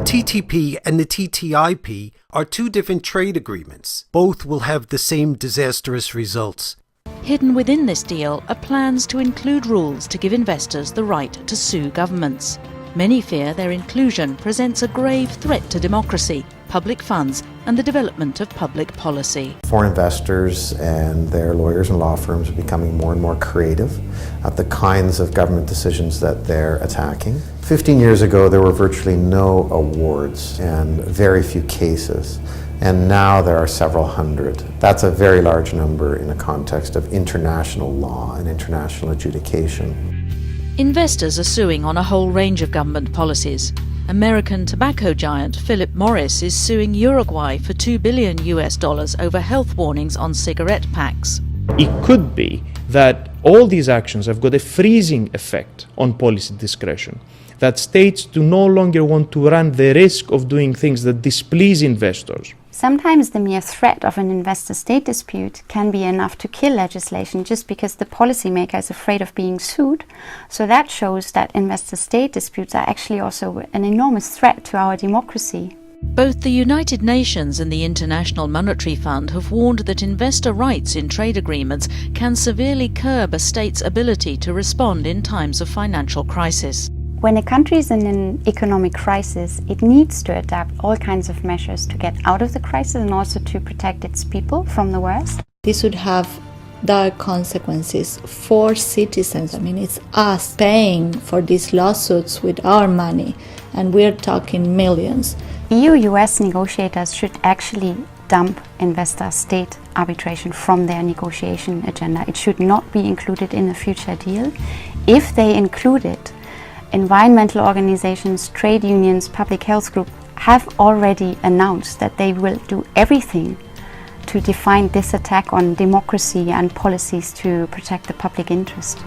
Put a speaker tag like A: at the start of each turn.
A: TTP and the TTIP are two different trade agreements. Both will have the same disastrous results.
B: Hidden within this deal are plans to include rules to give investors the right to sue governments. Many fear their inclusion presents a grave threat to democracy, public funds, and the development of public policy.
C: Foreign investors and their lawyers and law firms are becoming more and more creative at the kinds of government decisions that they're attacking. 15 years ago, there were virtually no awards and very few cases. And now there are several hundred. That's a very large number in a context of international law and international adjudication.
B: Investors are suing on a whole range of government policies. American tobacco giant Philip Morris is suing Uruguay for $2 billion over health warnings on cigarette packs.
D: It could be that all these actions have got a freezing effect on policy discretion, that states do no longer want to run the risk of doing things that displease investors.
E: Sometimes the mere threat of an investor-state dispute can be enough to kill legislation just because the policymaker is afraid of being sued. So that shows that investor-state disputes are actually also an enormous threat to our democracy.
B: Both the United Nations and the International Monetary Fund have warned that investor rights in trade agreements can severely curb a state's ability to respond in times of financial crisis.
E: When a country is in an economic crisis, it needs to adapt all kinds of measures to get out of the crisis and also to protect its people from the worst.
F: This would have dire consequences for citizens. I mean, it's us paying for these lawsuits with our money, and we're talking millions.
E: EU-US negotiators should actually dump investor-state arbitration from their negotiation agenda. It should not be included in a future deal. If they include it, environmental organizations, trade unions, public health groups have already announced that they will do everything to define this attack on democracy and policies to protect the public interest.